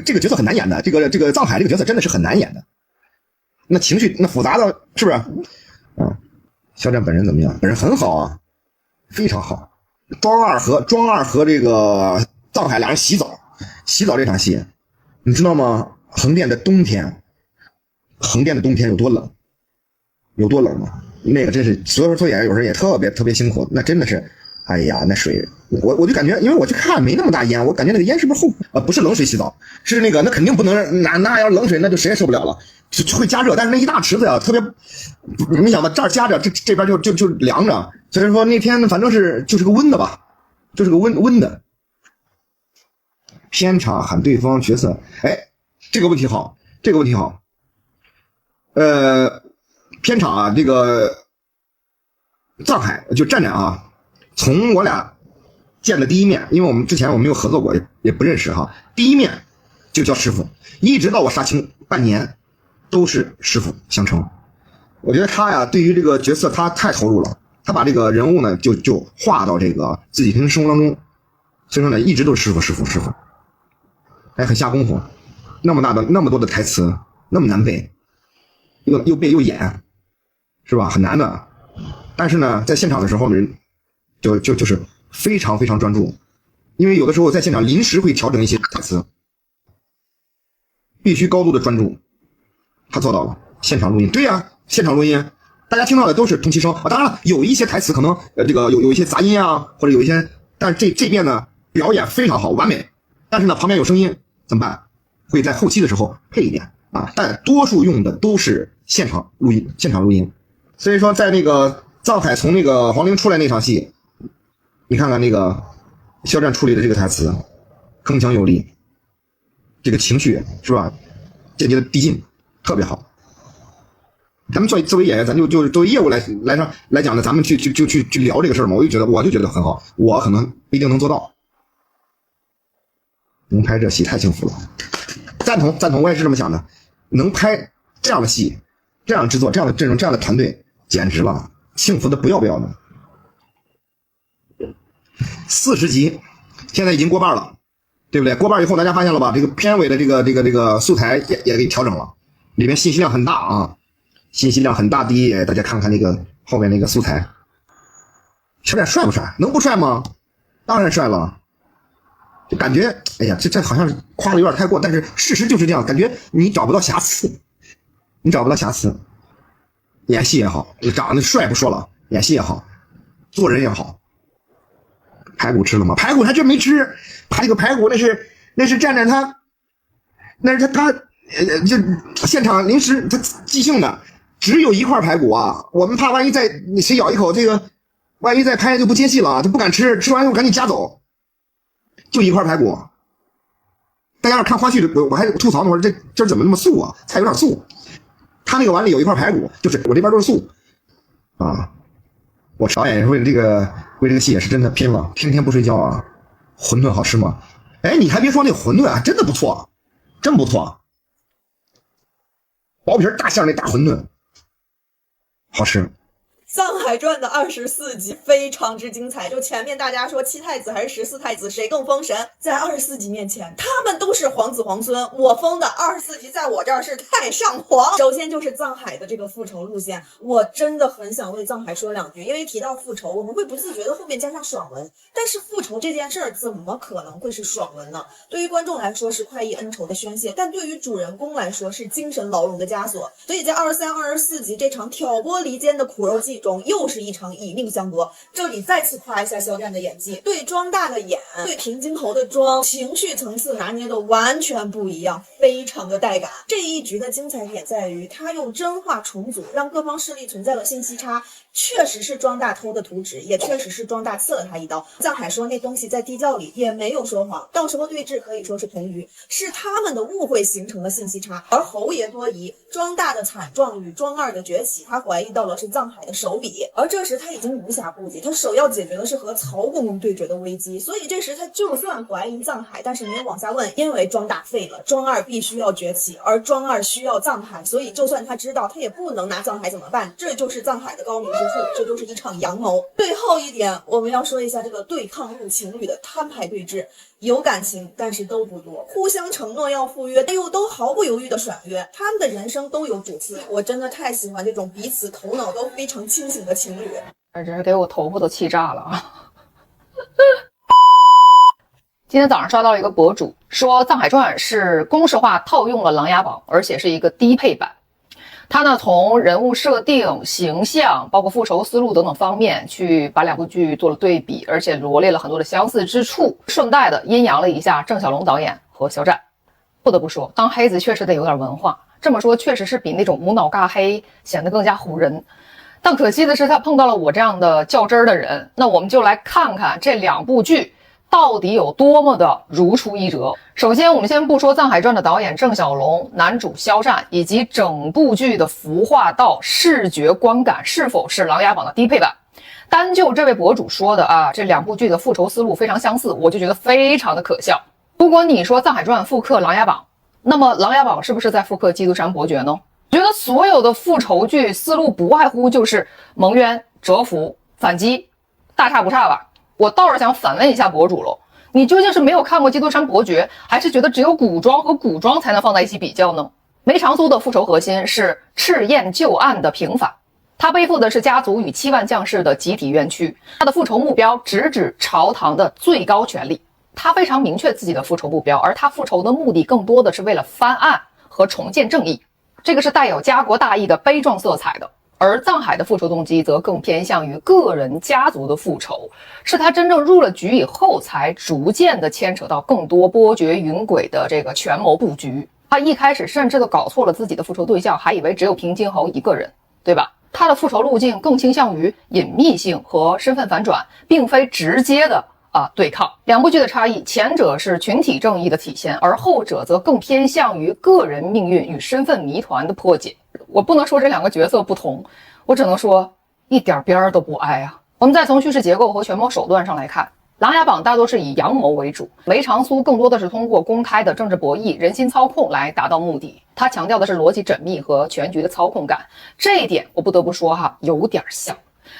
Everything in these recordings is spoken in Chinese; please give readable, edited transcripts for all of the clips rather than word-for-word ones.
这个角色很难演的，这个藏海这个角色真的是很难演的，那情绪那复杂的，是不是？肖战本人怎么样？本人很好啊，非常好。庄二和这个藏海俩人洗澡这场戏，你知道吗？横店的冬天有多冷？有多冷吗？那个真是所有演员有时候也特别辛苦，那真的是，哎呀，那水我就感觉，因为我去看没那么大烟，我感觉那个烟是不是不是冷水洗澡，是那个那肯定不能那要冷水那就谁也受不了了，就会加热，但是那一大池子呀，特别，你想吧，这儿加着这边就凉着，所以说那天反正就是个温的吧，就是个温的。片场喊对方角色，哎，这个问题好。片场啊，这个藏海就站长啊，从我俩见的第一面，因为我们之前没有合作过，也不认识哈，第一面就叫师傅，一直到我杀青半年都是师傅相称。我觉得他呀，对于这个角色他太投入了，他把这个人物呢就画到这个自己平时生活当中，所以说呢一直都是师傅，还很下功夫，那么多的台词那么难背，又背又演，是吧？很难的。但是呢，在现场的时候呢，就是非常专注，因为有的时候在现场临时会调整一些台词，必须高度的专注。他做到了。现场录音，对呀，现场录音，大家听到的都是同期声啊。当然了，有一些台词可能这个有一些杂音啊，或者有一些，但是这边呢表演非常好，完美。但是呢，旁边有声音怎么办？会在后期的时候配一点啊，但多数用的都是现场录音。所以说，在那个藏海从那个皇陵出来那场戏，你看看那个肖战处理的这个台词，铿锵有力，这个情绪是吧？间接的递进，特别好。咱们作为演员，咱就作为业务来讲呢，咱们去聊这个事儿嘛，我就觉得很好，我可能不一定能做到。能拍这戏太幸福了，赞同，我也是这么想的。能拍这样的戏，这样的制作，这样的阵容，这样的团队，简直了，幸福的不要的。40集，现在已经过半了，对不对？过半以后，大家发现了吧？这个片尾的这个素材也给调整了，里面信息量很大啊，信息量很大。第一，大家看看那个后面那个素材，肖战帅不帅？能不帅吗？当然帅了。就感觉，哎呀，这好像是夸的有点太过，但是事实就是这样，感觉你找不到瑕疵，演戏也好，长得帅不说了，演戏也好，做人也好。排骨吃了吗？排骨还真没吃，这个排骨那是站站他，那是他就现场临时他即兴的，只有一块排骨啊，我们怕万一谁咬一口，这个万一再拍就不接戏了，他不敢吃，吃完以后赶紧夹走。就一块排骨，大家要看花絮的，我还吐槽呢，我说这怎么那么素啊？菜有点素。他那个碗里有一块排骨，就是我这边都是素啊。我导演为这个戏也是真的拼了，天天不睡觉啊。馄饨好吃吗？哎，你还别说，那馄饨啊，真的不错，真不错。薄皮大馅那大馄饨，好吃。《藏海传》的24集非常之精彩，就前面大家说7太子还是14太子谁更封神，在24集面前他们都是皇子皇孙，我封的24集在我这儿是太上皇。首先就是藏海的这个复仇路线，我真的很想为藏海说两句，因为提到复仇我们会不自觉的后面加上爽文，但是复仇这件事儿怎么可能会是爽文呢？对于观众来说是快意恩仇的宣泄，但对于主人公来说是精神牢笼的枷锁。所以在23、24集这场挑拨离间的苦肉计中，又是一场以命相搏。这里再次夸一下肖战的演技，对庄大的演，对平津侯的妆，情绪层次拿捏的完全不一样，非常的带感。这一局的精彩点在于他用真话重组，让各方势力存在了信息差，确实是庄大偷的图纸，也确实是庄大刺了他一刀。藏海说那东西在地窖里，也没有说谎，到时候对峙可以说是同鱼，是他们的误会形成了信息差。而侯爷多疑，庄大的惨状与庄二的崛起，他怀疑到了是藏海的手笔，而这时他已经无暇顾及，他首要解决的是和曹公公对决的危机，所以这时他就算怀疑藏海，但是没有往下问，因为庄大废了，庄二必须要崛起，而庄二需要藏海，所以就算他知道，他也不能拿藏海怎么办？这就是藏海的高明之处，这就是一场阳谋。最后一点，我们要说一下这个对抗路情侣的摊牌对峙。有感情，但是都不多，互相承诺要赴约，但又都毫不犹豫的甩约。他们的人生都有主次，我真的太喜欢这种彼此头脑都非常清醒的情侣。真是给我头发都气炸了啊！今天早上刷到一个博主说，《藏海传》是公式化套用了《琅琊榜》，而且是一个低配版。他呢从人物设定、形象，包括复仇思路等等方面，去把两部剧做了对比，而且罗列了很多的相似之处，顺带的阴阳了一下郑晓龙导演和肖战。不得不说，当黑子确实得有点文化，这么说确实是比那种无脑尬黑显得更加唬人。但可惜的是，他碰到了我这样的较真儿的人。那我们就来看看这两部剧到底有多么的如出一辙。首先，我们先不说《藏海传》的导演郑晓龙、男主肖战以及整部剧的服化道、视觉观感是否是《琅琊榜》的低配版，单就这位博主说的啊，这两部剧的复仇思路非常相似，我就觉得非常的可笑。如果你说《藏海传》复刻《琅琊榜》，那么《琅琊榜》是不是在复刻《基督山伯爵》呢？我觉得所有的复仇剧思路不外乎就是蒙冤、蛰伏、反击，大差不差吧。我倒是想反问一下博主喽，你究竟是没有看过《基督山伯爵》，还是觉得只有古装和古装才能放在一起比较呢？梅长苏的复仇核心是赤焰旧案的平反，他背负的是家族与7万将士的集体冤屈，他的复仇目标直指朝堂的最高权力，他非常明确自己的复仇目标，而他复仇的目的更多的是为了翻案和重建正义，这个是带有家国大义的悲壮色彩的。而藏海的复仇动机则更偏向于个人家族的复仇，是他真正入了局以后才逐渐的牵扯到更多波谲云诡的这个权谋布局。他一开始甚至都搞错了自己的复仇对象，还以为只有平津侯一个人，对吧？他的复仇路径更倾向于隐秘性和身份反转，并非直接的对抗。两部剧的差异，前者是群体正义的体现，而后者则更偏向于个人命运与身份谜团的破解。我不能说这两个角色不同，我只能说一点边儿都不挨啊。我们再从叙事结构和权谋手段上来看，《琅琊榜》大多是以阳谋为主，梅长苏更多的是通过公开的政治博弈、人心操控来达到目的。他强调的是逻辑缜密和全局的操控感，这一点我不得不说有点像。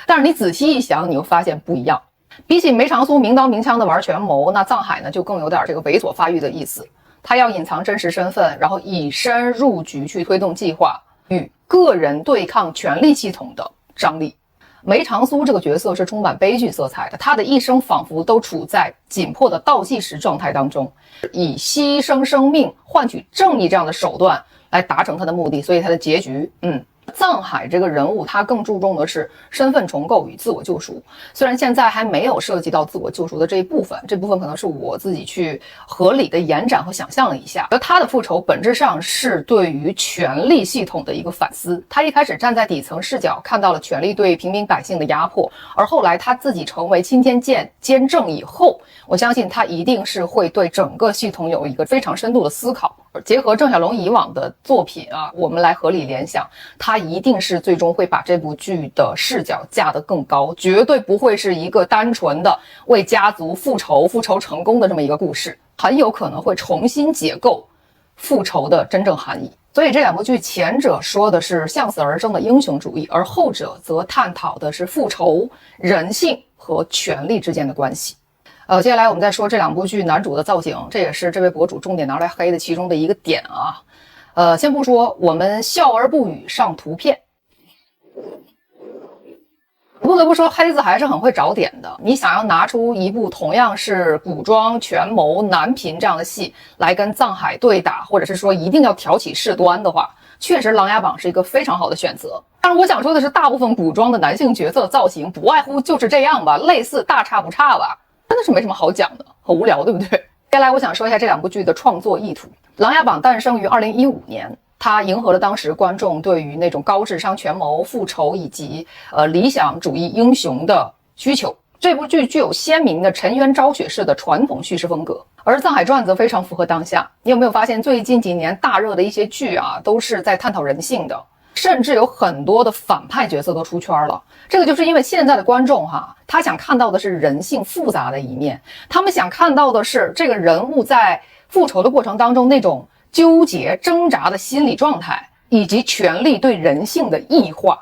但是你仔细一想，你又发现不一样。比起梅长苏明刀明枪的玩权谋，那藏海呢就更有点这个猥琐发育的意思。他要隐藏真实身份，然后以身入局去推动计划，与个人对抗权力系统的张力。梅长苏这个角色是充满悲剧色彩的，他的一生仿佛都处在紧迫的倒计时状态当中，以牺牲生命换取正义这样的手段来达成他的目的，所以他的结局藏海这个人物他更注重的是身份重构与自我救赎，虽然现在还没有涉及到自我救赎的这一部分，这部分可能是我自己去合理的延展和想象了一下。而他的复仇本质上是对于权力系统的一个反思，他一开始站在底层视角看到了权力对平民百姓的压迫，而后来他自己成为钦天监正以后，我相信他一定是会对整个系统有一个非常深度的思考。结合郑晓龙以往的作品我们来合理联想，他一定是最终会把这部剧的视角架得更高，绝对不会是一个单纯的为家族复仇成功的这么一个故事，很有可能会重新解构复仇的真正含义。所以这两部剧，前者说的是向死而生的英雄主义，而后者则探讨的是复仇、人性和权力之间的关系。接下来我们再说这两部剧男主的造型，这也是这位博主重点拿来黑的其中的一个点先不说，我们笑而不语上图片。不得不说，黑子还是很会找点的。你想要拿出一部同样是古装权谋男频这样的戏来跟藏海对打，或者是说一定要挑起事端的话，确实《琅琊榜》是一个非常好的选择。但是我想说的是，大部分古装的男性角色造型不外乎就是这样吧，类似大差不差吧，真的是没什么好讲的，很无聊，对不对？接下来我想说一下这两部剧的创作意图。《琅琊榜》诞生于2015年，它迎合了当时观众对于那种高智商权谋、复仇以及理想主义英雄的需求。这部剧具有鲜明的沉冤昭雪式的传统叙事风格，而《藏海传》则非常符合当下。你有没有发现最近几年大热的一些剧都是在探讨人性的，甚至有很多的反派角色都出圈了。这个就是因为现在的观众他想看到的是人性复杂的一面，他们想看到的是这个人物在复仇的过程当中那种纠结挣扎的心理状态，以及权力对人性的异化。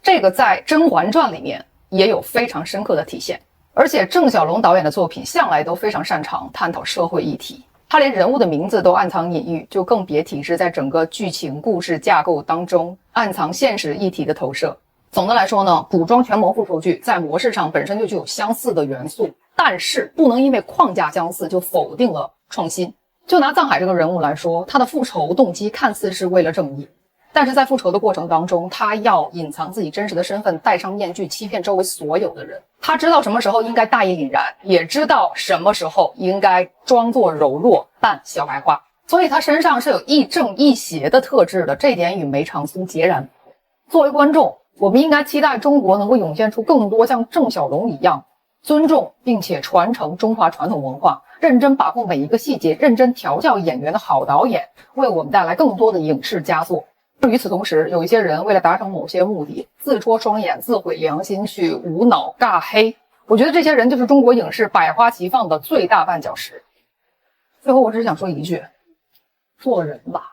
这个在《甄嬛传》里面也有非常深刻的体现。而且郑晓龙导演的作品向来都非常擅长探讨社会议题，他连人物的名字都暗藏隐喻，就更别提是在整个剧情故事架构当中暗藏现实议题的投射。总的来说呢，古装权谋复仇剧在模式上本身就具有相似的元素，但是不能因为框架相似就否定了创新。就拿藏海这个人物来说，他的复仇动机看似是为了正义，但是在复仇的过程当中，他要隐藏自己真实的身份，戴上面具，欺骗周围所有的人。他知道什么时候应该大义凛然，也知道什么时候应该装作柔弱扮小白花，所以他身上是有亦正亦邪的特质的，这一点与梅长苏截然不同。作为观众，我们应该期待中国能够涌现出更多像郑晓龙一样尊重并且传承中华传统文化，认真把控每一个细节，认真调教演员的好导演，为我们带来更多的影视佳作。与此同时，有一些人为了达成某些目的，自戳双眼，自毁良心，去无脑尬黑。我觉得这些人就是中国影视百花齐放的最大绊脚石。最后我只想说一句，做人吧。